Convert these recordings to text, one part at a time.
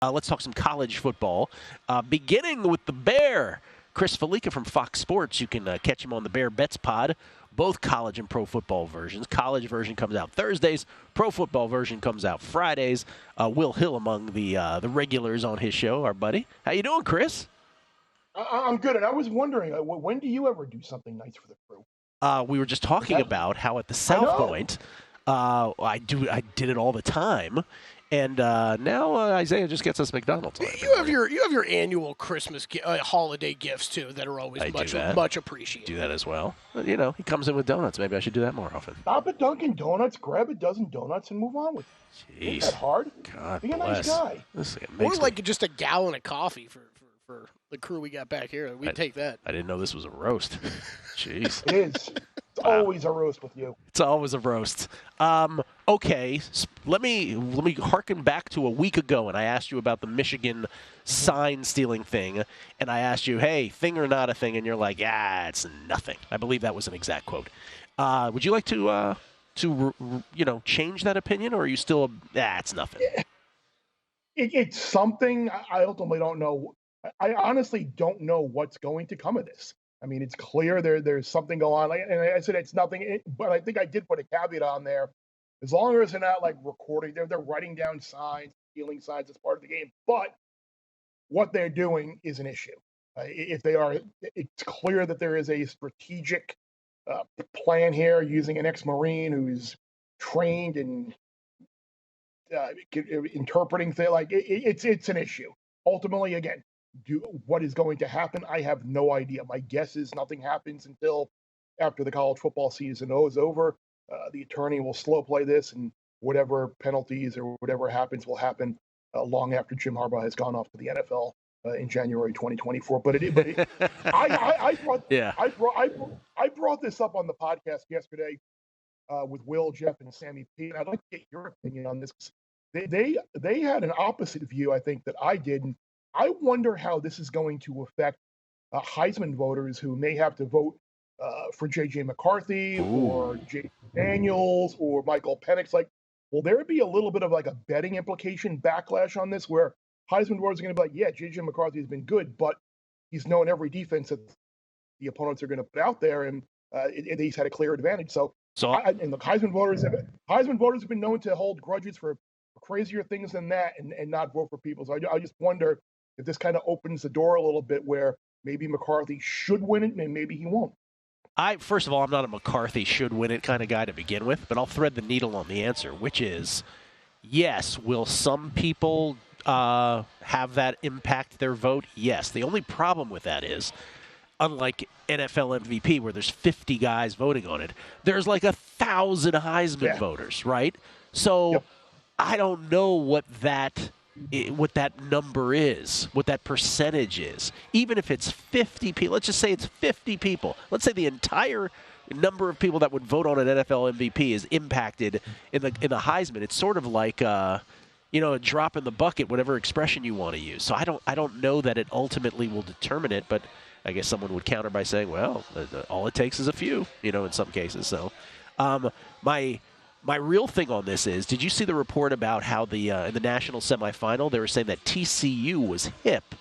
Let's talk some college football, beginning with the Bear. Chris Fallica from Fox Sports. You can catch him on the Bear Bets Pod, both college and pro football versions. College version comes out Thursdays. Pro football version comes out Fridays. Will Hill among the regulars on his show, our buddy. How you doing, Chris? I'm good, and I was wondering, when do you ever do something nice for the crew? We were just talking about how at the South Point, I did it all the time, and now Isaiah just gets us McDonald's. You have your annual Christmas holiday gifts too that are always much appreciated. Do that as well. But, he comes in with donuts. Maybe I should do that more often. Stop at Dunkin' Donuts, grab a dozen donuts, and move on with it. Ain't that hard? God Be a bless. nice guy. Or like just a gallon of coffee for the crew we got back here. We'd take that. I didn't know this was a roast. Jeez. It is. It's always a roast with you. It's always a roast. Okay, let me harken back to a week ago, and I asked you about the Michigan sign stealing thing, and I asked you, hey, thing or not a thing, and you're like, yeah, it's nothing. I believe that was an exact quote. Would you like to change that opinion, or are you still, it's nothing? It's something. I ultimately don't know. I honestly don't know what's going to come of this. I mean, it's clear there's something going on. And I said it's nothing, but I think I did put a caveat on there. As long as they're not like recording, they're writing down signs, stealing signs as part of the game. But what they're doing is an issue. If they are, it's clear that there is a strategic plan here using an ex-Marine who's trained in interpreting things. Like it's an issue. Ultimately, again, what is going to happen? I have no idea. My guess is nothing happens until after the college football season is over. The attorney will slow play this, and whatever penalties or whatever happens will happen long after Jim Harbaugh has gone off to the NFL in January 2024. I brought this up on the podcast yesterday with Will, Jeff, and Sammy P. And I'd like to get your opinion on this. They had an opposite view, I think, that I did. And I wonder how this is going to affect Heisman voters who may have to vote for J.J. McCarthy or J. Daniels or Michael Penix. Like, will there be a little bit of like a betting implication backlash on this where Heisman voters are going to be like, yeah, J.J. McCarthy has been good, but he's known every defense that the opponents are going to put out there, and he's had a clear advantage. And the Heisman voters have been known to hold grudges for crazier things than that and not vote for people. So I just wonder if this kind of opens the door a little bit where maybe McCarthy should win it and maybe he won't. First of all, I'm not a McCarthy should win it kind of guy to begin with, but I'll thread the needle on the answer, which is, yes, will some people have that impact their vote? Yes. The only problem with that is, unlike NFL MVP where there's 50 guys voting on it, there's like 1,000 Heisman voters, right? So I don't know what that number is, what that percentage is. Even if it's 50 people, let's just say it's 50 people. Let's say the entire number of people that would vote on an NFL MVP is impacted in the Heisman. It's sort of like a drop in the bucket, whatever expression you want to use. So I don't know that it ultimately will determine it, but I guess someone would counter by saying, well, all it takes is a few, in some cases. So my real thing on this is, did you see the report about how in the national semifinal, they were saying that TCU was hip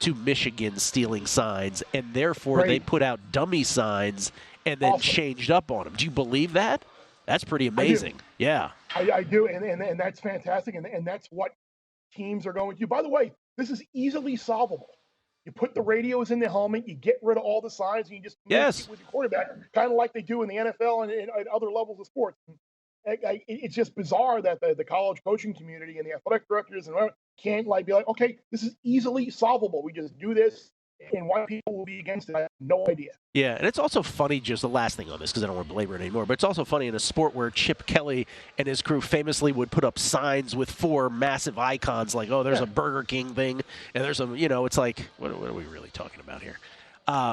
to Michigan stealing signs, and therefore they put out dummy signs and then changed up on them. Do you believe that? That's pretty amazing. I do, and that's fantastic, and that's what teams are going to do. By the way, this is easily solvable. You put the radios in the helmet, you get rid of all the signs, and you just with your quarterback, kind of like they do in the NFL and other levels of sports. It's just bizarre that the college coaching community and the athletic directors and can't be like, okay, this is easily solvable. We just do this, and why people will be against it, I have no idea. Yeah, and it's also funny, just the last thing on this, because I don't want to belabor it anymore, but it's also funny in a sport where Chip Kelley and his crew famously would put up signs with 4 massive icons, like, there's a Burger King thing, and there's it's like, what are we really talking about here?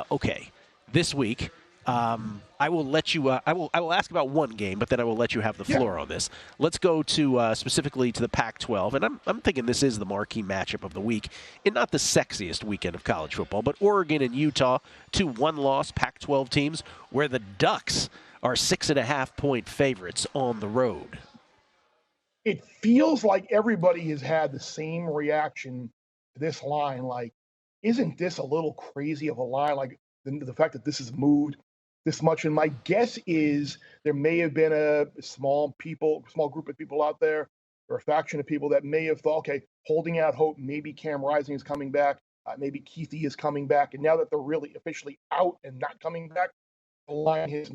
Okay, this week, I will let you. I will ask about one game, but then I will let you have the floor on this. Let's go to specifically to the Pac-12, and I'm thinking this is the marquee matchup of the week, and not the sexiest weekend of college football. But Oregon and Utah, 2 one-loss Pac-12 teams, where the Ducks are 6.5-point favorites on the road. it feels like everybody has had the same reaction to this line. Like, isn't this a little crazy of a line? Like the fact that this has moved this much. And my guess is there may have been a small group of people out there, or a faction of people that may have thought, okay, holding out hope, maybe Cam Rising is coming back, maybe Keithy is coming back. And now that they're really officially out and not coming back, the line has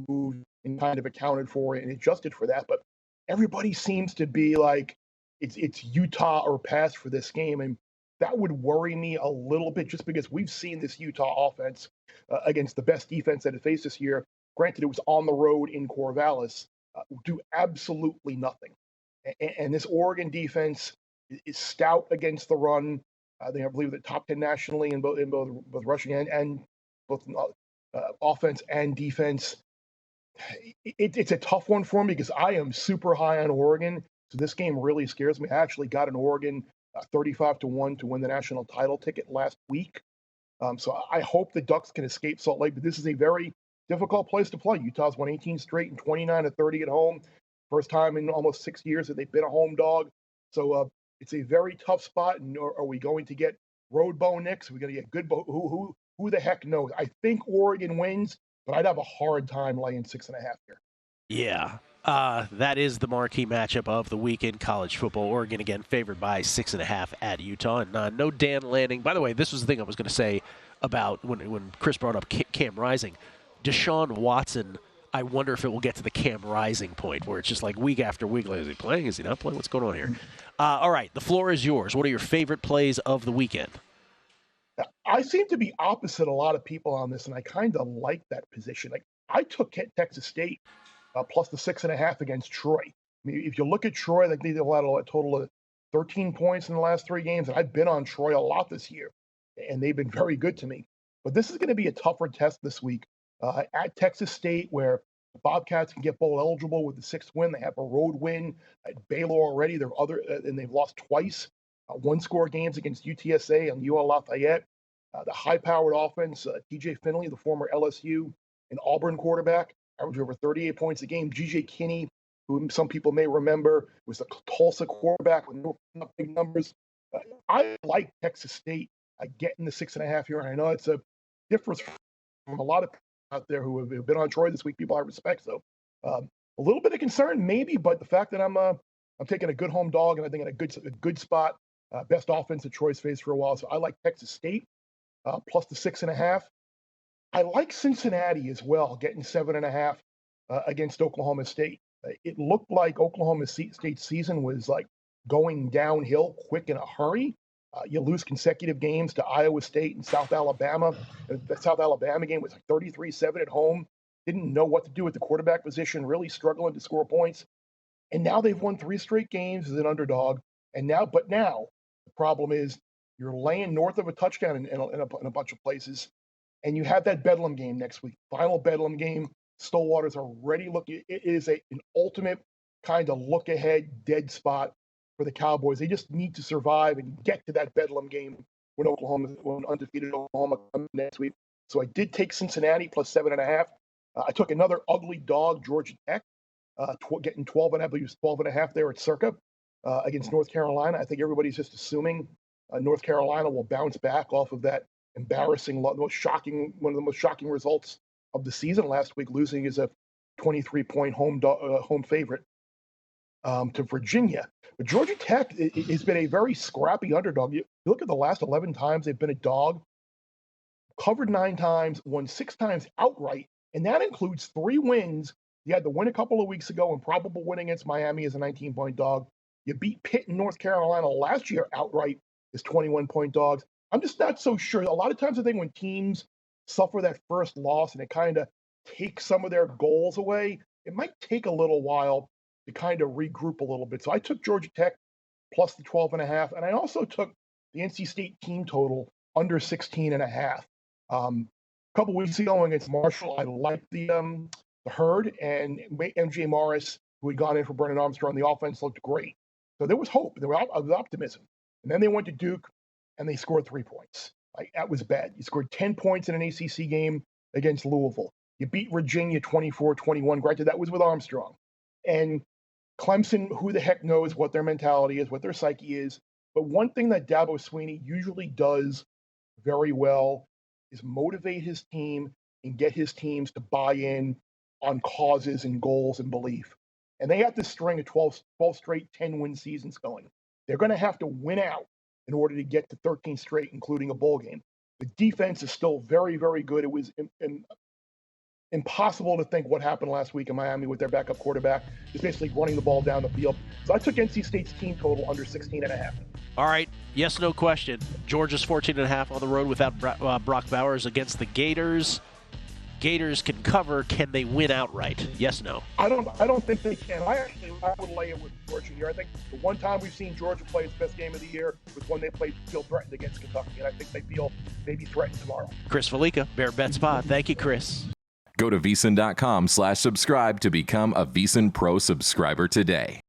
moved and kind of accounted for it and adjusted for that. But everybody seems to be like it's Utah or pass for this game, and that would worry me a little bit just because we've seen this Utah offense against the best defense that it faced this year. Granted, it was on the road in Corvallis, do absolutely nothing. And this Oregon defense is stout against the run. They, I believe, the top 10 nationally in both rushing and both offense and defense. It's a tough one for me because I am super high on Oregon. So this game really scares me. I actually got an Oregon 35-1 to win the national title ticket last week. So I hope the Ducks can escape Salt Lake, but this is a very difficult place to play. Utah's won 18 straight and 29-30 at home. First time in almost 6 years that they've been a home dog. So it's a very tough spot. And are we going to get road Bo Nix? Are we going to get good Bo? Who the heck knows? I think Oregon wins, but I'd have a hard time laying 6.5 here. Yeah. That is the marquee matchup of the weekend. College football. Oregon again favored by 6.5 at Utah. And no Dan Lanning. By the way, this was the thing I was going to say about when Chris brought up Cam Rising. Deshaun Watson, I wonder if it will get to the Cam Rising point where it's just like week after week. Like, is he playing? Is he not playing? What's going on here? All right, the floor is yours. What are your favorite plays of the weekend? I seem to be opposite a lot of people on this, and I kind of like that position. Like I took Texas State plus the 6.5 against Troy. I mean, if you look at Troy, like they've had a total of 13 points in the last 3 games, and I've been on Troy a lot this year, and they've been very good to me. But this is going to be a tougher test this week at Texas State, where the Bobcats can get bowl eligible with the 6th win. They have a road win at Baylor already. They're and they've lost twice, 1-score games against UTSA and UL Lafayette. The high-powered offense, TJ Finley, the former LSU and Auburn quarterback, averaged over 38 points a game. G.J. Kinney, who some people may remember, was the Tulsa quarterback with no big numbers. I like Texas State getting the 6.5 here, and I know it's a difference from a lot of people out there who have been on Troy this week, people I respect. So a little bit of concern, maybe, but the fact that I'm taking a good home dog, and I think in a good spot, best offense that Troy's faced for a while. So I like Texas State plus the 6.5. I like Cincinnati as well, getting 7.5 against Oklahoma State. It looked like Oklahoma State's season was like going downhill quick in a hurry. You lose consecutive games to Iowa State and South Alabama. The South Alabama game was like 33-7 at home. Didn't know what to do at the quarterback position, really struggling to score points. And now they've won 3 straight games as an underdog. But now the problem is you're laying north of a touchdown in a bunch of places. And you have that Bedlam game next week, final Bedlam game. Stillwater's already looking. It is an ultimate kind of look ahead dead spot for the Cowboys. They just need to survive and get to that Bedlam game when undefeated Oklahoma comes next week. So I did take Cincinnati plus 7.5. I took another ugly dog, Georgia Tech, getting 12.5. I believe it was 12.5 there at Circa against North Carolina. I think everybody's just assuming North Carolina will bounce back off of that embarrassing, one of the most shocking results of the season last week, losing as a 23-point home favorite to Virginia. But Georgia Tech has been a very scrappy underdog. You look at the last 11 times they've been a dog, covered 9 times, won 6 times outright, and that includes 3 wins. You had the win a couple of weeks ago and probable win against Miami as a 19-point dog. You beat Pitt and North Carolina last year outright as 21-point dogs. I'm just not so sure. A lot of times I think when teams suffer that first loss and it kind of takes some of their goals away, it might take a little while to kind of regroup a little bit. So I took Georgia Tech plus the 12.5, and I also took the NC State team total under 16.5. A couple weeks ago against Marshall, I liked the herd, and MJ Morris, who had gone in for Brennan Armstrong, the offense looked great. So there was hope. There was optimism. And then they went to Duke, and they scored 3 points. Like, that was bad. You scored 10 points in an ACC game against Louisville. You beat Virginia 24-21. Granted, that was with Armstrong. And Clemson, who the heck knows what their mentality is, what their psyche is. But one thing that Dabo Swinney usually does very well is motivate his team and get his teams to buy in on causes and goals and belief. And they have to string a 12 straight 10-win seasons going. They're going to have to win out in order to get to 13 straight, including a bowl game. The defense is still very, very good. It was impossible to think what happened last week in Miami with their backup quarterback, just basically running the ball down the field. So I took NC State's team total under 16.5. All right, yes, no question. Georgia's 14.5 on the road without Brock Bowers against the Gators. Gators can cover. Can they win outright? Yes, no. I don't think they can. I would lay it with Georgia here. I think the one time we've seen Georgia play its best game of the year was when they feel threatened against Kentucky, and I think they feel maybe threatened tomorrow. Chris Fallica, Bear Bet Pod. Thank you, Chris. Go to VSiN.com/subscribe to become a VSiN Pro subscriber today.